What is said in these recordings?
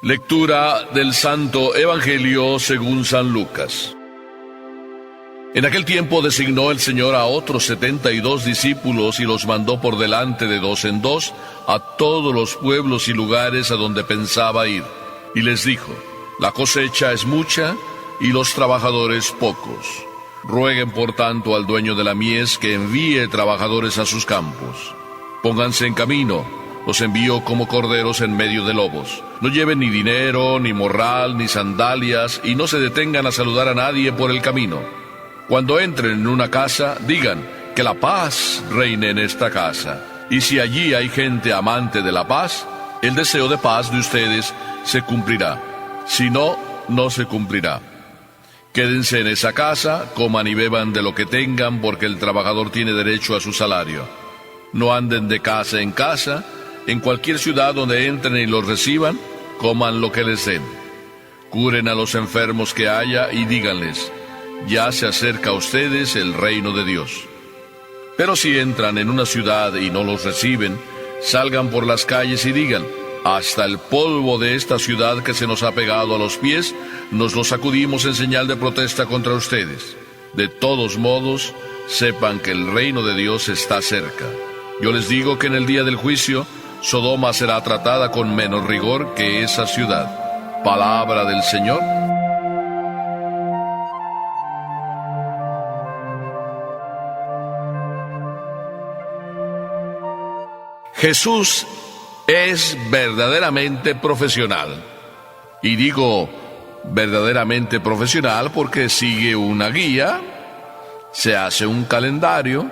Lectura del Santo Evangelio según San Lucas. En aquel tiempo designó el Señor a otros 72 discípulos y los mandó por delante de dos en dos a todos los pueblos y lugares a donde pensaba ir. Y les dijo: la cosecha es mucha y los trabajadores pocos. Rueguen por tanto al dueño de la mies que envíe trabajadores a sus campos. Pónganse en camino. Los envío como corderos en medio de lobos. No lleven ni dinero, ni morral, ni sandalias, y no se detengan a saludar a nadie por el camino. Cuando entren en una casa, digan: que la paz reine en esta casa. Y si allí hay gente amante de la paz, el deseo de paz de ustedes se cumplirá. Si no, no se cumplirá. Quédense en esa casa, coman y beban de lo que tengan, porque el trabajador tiene derecho a su salario. No anden de casa en casa. En cualquier ciudad donde entren y los reciban, coman lo que les den. Curen a los enfermos que haya y díganles: ya se acerca a ustedes el reino de Dios. Pero si entran en una ciudad y no los reciben, salgan por las calles y digan: hasta el polvo de esta ciudad que se nos ha pegado a los pies, nos lo sacudimos en señal de protesta contra ustedes. De todos modos, sepan que el reino de Dios está cerca. Yo les digo que en el día del juicio, Sodoma será tratada con menos rigor que esa ciudad. Palabra del Señor. Jesús es verdaderamente profesional. Y digo verdaderamente profesional porque sigue una guía, se hace un calendario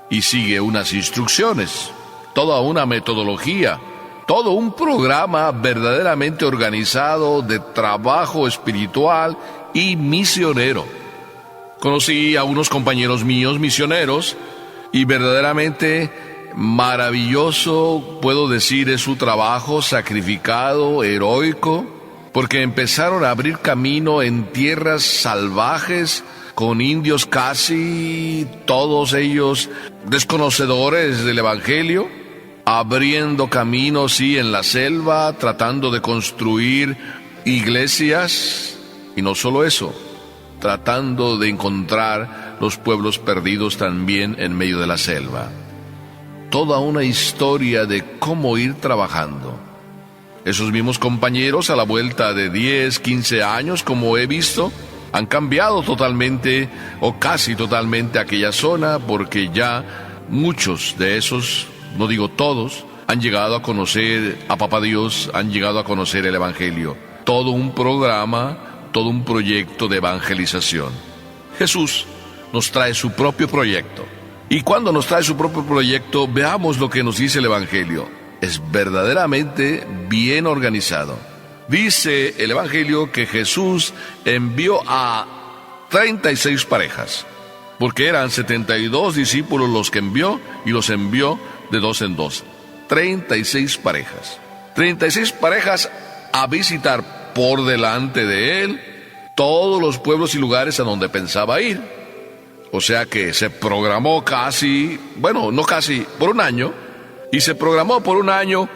y sigue unas instrucciones. Toda una metodología, todo un programa verdaderamente organizado de trabajo espiritual y misionero. Conocí a unos compañeros míos misioneros y verdaderamente maravilloso, puedo decir, es su trabajo sacrificado, heroico, porque empezaron a abrir camino en tierras salvajes, con indios casi todos ellos desconocedores del Evangelio, abriendo caminos, sí, en la selva, tratando de construir iglesias, y no solo eso, tratando de encontrar los pueblos perdidos también en medio de la selva. Toda una historia de cómo ir trabajando. Esos mismos compañeros, a la vuelta de 10, 15 años, como he visto, han cambiado totalmente, o casi totalmente, aquella zona, porque ya muchos de esos, no digo todos, han llegado a conocer a Papá Dios, han llegado a conocer el Evangelio. Todo un programa, todo un proyecto de evangelización. Jesús nos trae su propio proyecto. Y cuando nos trae su propio proyecto, veamos lo que nos dice el Evangelio. Es verdaderamente bien organizado. Dice el Evangelio que Jesús envió a 36 parejas, porque eran 72 discípulos los que envió, y los envió de dos en dos. 36 parejas. 36 parejas a visitar por delante de él todos los pueblos y lugares a donde pensaba ir. O sea que se programó casi, bueno, no casi, por un año, y se programó por un año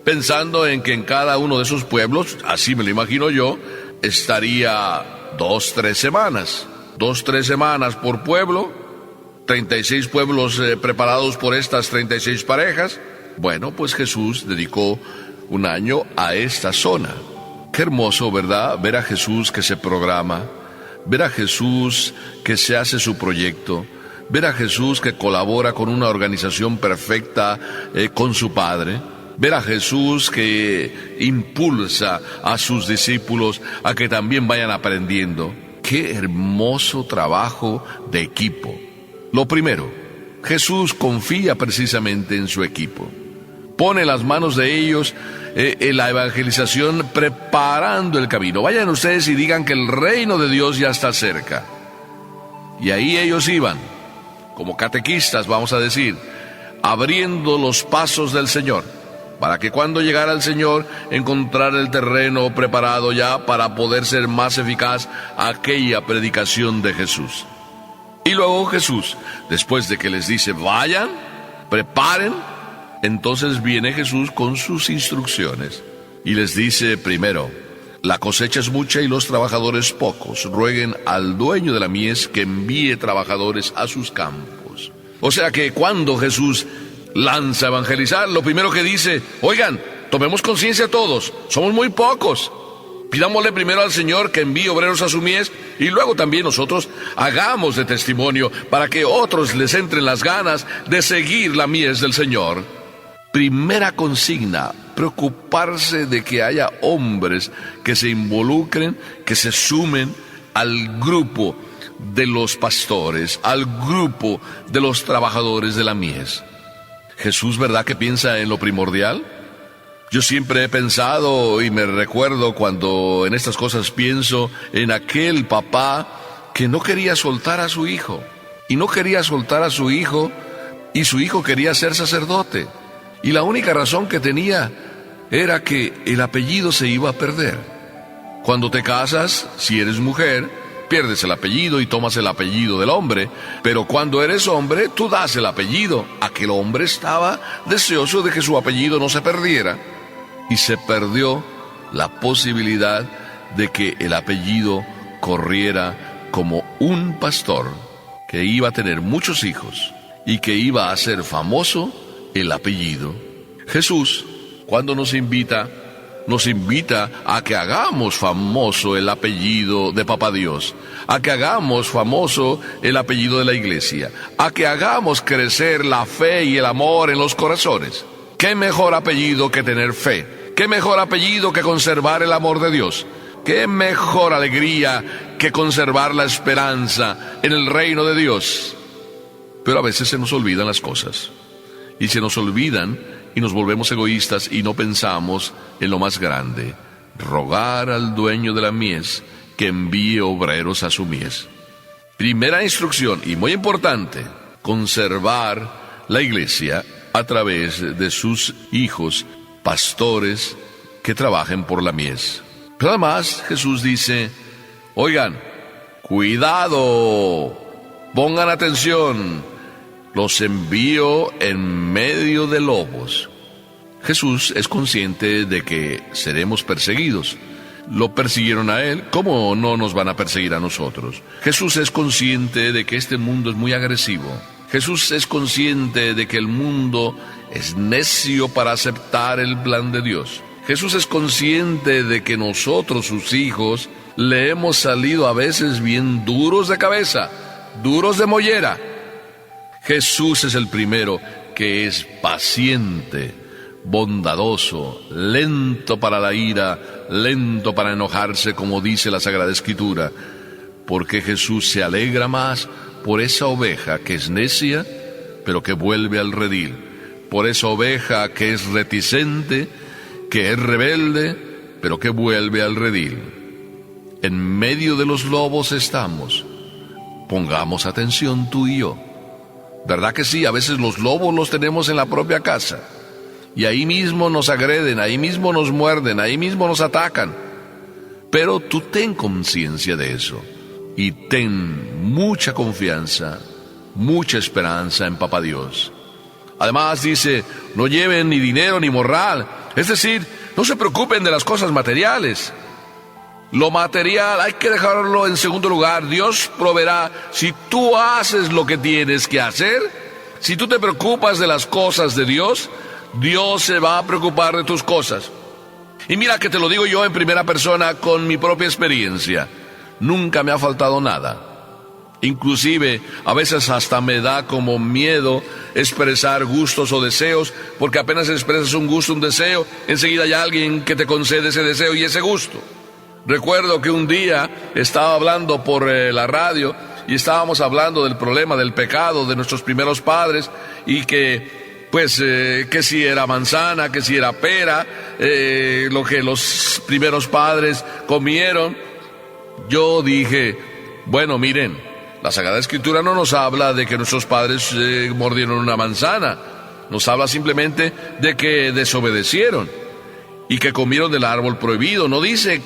pensando en que en cada uno de esos pueblos, así me lo imagino yo, estaría 2-3 semanas. 2-3 semanas por pueblo, 36 pueblos preparados por estas 36 parejas. Bueno, pues Jesús dedicó un año a esta zona. Qué hermoso, ¿verdad? Ver a Jesús que se programa, ver a Jesús que se hace su proyecto, ver a Jesús que colabora con una organización perfecta con su Padre, ver a Jesús que impulsa a sus discípulos a que también vayan aprendiendo. Qué hermoso trabajo de equipo. Lo primero, Jesús confía precisamente en su equipo. Pone en las manos de ellos en la evangelización, preparando el camino. Vayan ustedes y digan que el reino de Dios ya está cerca. Y ahí ellos iban, como catequistas, vamos a decir, abriendo los pasos del Señor, para que cuando llegara el Señor, encontrar el terreno preparado ya para poder ser más eficaz aquella predicación de Jesús. Y luego Jesús, después de que les dice, vayan, preparen, entonces viene Jesús con sus instrucciones. Y les dice primero: la cosecha es mucha y los trabajadores pocos. Rueguen al dueño de la mies que envíe trabajadores a sus campos. O sea que cuando Jesús lanza a evangelizar, lo primero que dice: oigan, tomemos conciencia todos, somos muy pocos. Pidámosle primero al Señor que envíe obreros a su mies y luego también nosotros hagamos de testimonio para que otros les entren las ganas de seguir la mies del Señor. Primera consigna: preocuparse de que haya hombres que se involucren, que se sumen al grupo de los pastores, al grupo de los trabajadores de la mies. Jesús, ¿verdad que piensa en lo primordial? Yo siempre he pensado y me recuerdo cuando en estas cosas pienso en aquel papá que no quería soltar a su hijo. Y no quería soltar a su hijo y su hijo quería ser sacerdote. Y la única razón que tenía era que el apellido se iba a perder. Cuando te casas, si eres mujer, pierdes el apellido y tomas el apellido del hombre. Pero cuando eres hombre, tú das el apellido. Aquel hombre estaba deseoso de que su apellido no se perdiera. Y se perdió la posibilidad de que el apellido corriera como un pastor que iba a tener muchos hijos y que iba a hacer famoso el apellido. Jesús, cuando nos invita a que hagamos famoso el apellido de Papá Dios, a que hagamos famoso el apellido de la iglesia, a que hagamos crecer la fe y el amor en los corazones. ¿Qué mejor apellido que tener fe? ¿Qué mejor apellido que conservar el amor de Dios? ¿Qué mejor alegría que conservar la esperanza en el reino de Dios? Pero a veces se nos olvidan las cosas. Y se nos olvidan y nos volvemos egoístas y no pensamos en lo más grande: rogar al dueño de la mies que envíe obreros a su mies. Primera instrucción, y muy importante: conservar la iglesia a través de sus hijos, pastores que trabajen por la mies. Pero además Jesús dice: oigan, cuidado, pongan atención, los envío en medio de lobos. Jesús es consciente de que seremos perseguidos. Lo persiguieron a él, ¿cómo no nos van a perseguir a nosotros? Jesús es consciente de que este mundo es muy agresivo. Jesús es consciente de que el mundo es necio para aceptar el plan de Dios. Jesús es consciente de que nosotros, sus hijos, le hemos salido a veces bien duros de cabeza, duros de mollera. Jesús es el primero que es paciente, bondadoso, lento para la ira, lento para enojarse, como dice la Sagrada Escritura, porque Jesús se alegra más por esa oveja que es necia, pero que vuelve al redil, por esa oveja que es reticente, que es rebelde, pero que vuelve al redil. En medio de los lobos estamos. Pongamos atención tú y yo. ¿Verdad que sí? A veces los lobos los tenemos en la propia casa. Y ahí mismo nos agreden, ahí mismo nos muerden, ahí mismo nos atacan. Pero tú ten conciencia de eso. Y ten mucha confianza, mucha esperanza en Papá Dios. Además dice: no lleven ni dinero ni morral. Es decir, no se preocupen de las cosas materiales. Lo material hay que dejarlo en segundo lugar. Dios proveerá. Si tú haces lo que tienes que hacer, si tú te preocupas de las cosas de Dios, Dios se va a preocupar de tus cosas. Y mira que te lo digo yo en primera persona con mi propia experiencia. Nunca me ha faltado nada. Inclusive, a veces hasta me da como miedo expresar gustos o deseos, porque apenas expresas un gusto, un deseo, enseguida hay alguien que te concede ese deseo y ese gusto. Recuerdo que un día estaba hablando por la radio y estábamos hablando del problema del pecado de nuestros primeros padres y que, que si era manzana, que si era pera, lo que los primeros padres comieron. Yo dije, bueno, miren, la Sagrada Escritura no nos habla de que nuestros padres mordieron una manzana, nos habla simplemente de que desobedecieron y que comieron del árbol prohibido, no dice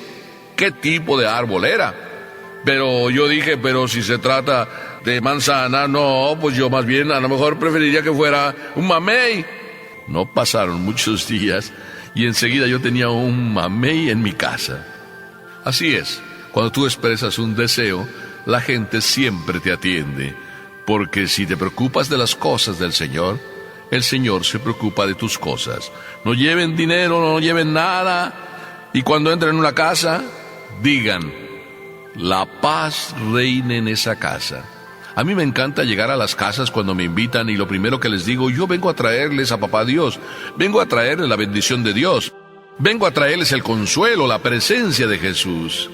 qué tipo de árbol era. Pero yo dije, pero si se trata de manzana, no, pues yo más bien a lo mejor preferiría que fuera un mamey. No pasaron muchos días y enseguida yo tenía un mamey en mi casa. Así es, cuando tú expresas un deseo, la gente siempre te atiende, porque si te preocupas de las cosas del Señor, el Señor se preocupa de tus cosas. No lleven dinero, no lleven nada, y cuando entren en una casa, digan: la paz reine en esa casa. A mí me encanta llegar a las casas cuando me invitan y lo primero que les digo: yo vengo a traerles a Papá Dios, vengo a traerles la bendición de Dios, vengo a traerles el consuelo, la presencia de Jesús.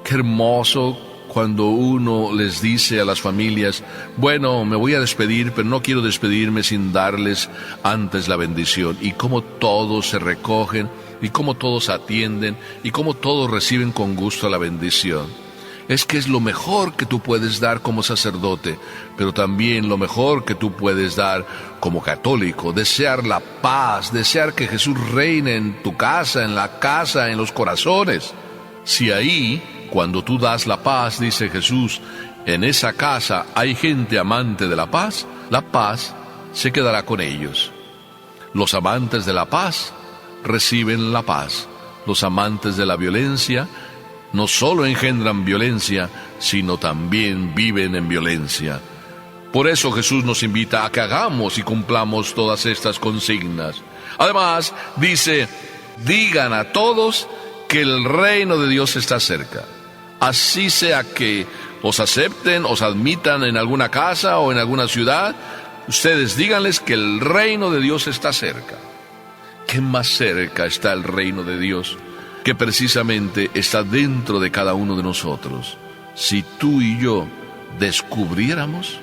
Qué hermoso cuando uno les dice a las familias: bueno, me voy a despedir, pero no quiero despedirme sin darles antes la bendición. Y cómo todos se recogen, y cómo todos atienden, y cómo todos reciben con gusto la bendición. Es que es lo mejor que tú puedes dar como sacerdote, pero también lo mejor que tú puedes dar como católico: desear la paz, desear que Jesús reine en tu casa, en la casa, en los corazones. Si ahí, cuando tú das la paz, dice Jesús, en esa casa hay gente amante de la paz se quedará con ellos. Los amantes de la paz reciben la paz. Los amantes de la violencia no solo engendran violencia, sino también viven en violencia. Por eso Jesús nos invita a que hagamos y cumplamos todas estas consignas. Además, dice: digan a todos que el reino de Dios está cerca. Así sea que os acepten, os admitan en alguna casa o en alguna ciudad, ustedes díganles que el reino de Dios está cerca. ¿Qué más cerca está el reino de Dios? Que precisamente está dentro de cada uno de nosotros. Si tú y yo descubriéramos,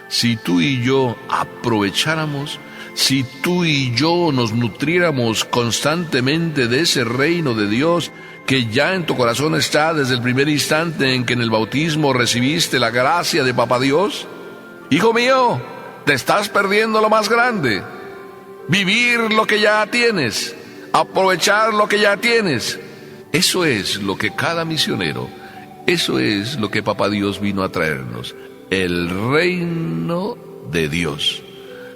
si tú y yo aprovecháramos, si tú y yo nos nutriéramos constantemente de ese reino de Dios que ya en tu corazón está desde el primer instante en que en el bautismo recibiste la gracia de Papá Dios, hijo mío, te estás perdiendo lo más grande: vivir lo que ya tienes, aprovechar lo que ya tienes. Eso es lo que cada misionero, eso es lo que Papá Dios vino a traernos: el reino de Dios,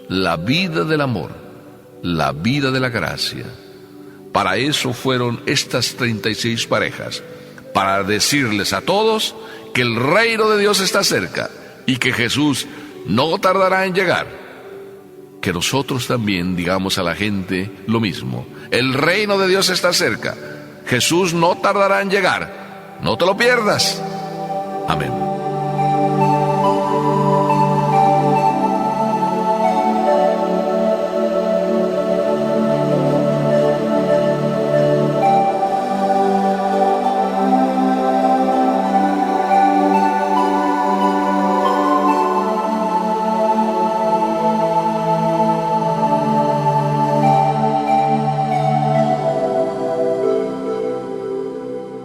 la vida del amor, la vida de la gracia. Para eso fueron estas 36 parejas, para decirles a todos que el reino de Dios está cerca y que Jesús no tardará en llegar. Que nosotros también digamos a la gente lo mismo: el reino de Dios está cerca, Jesús no tardará en llegar, no te lo pierdas. Amén.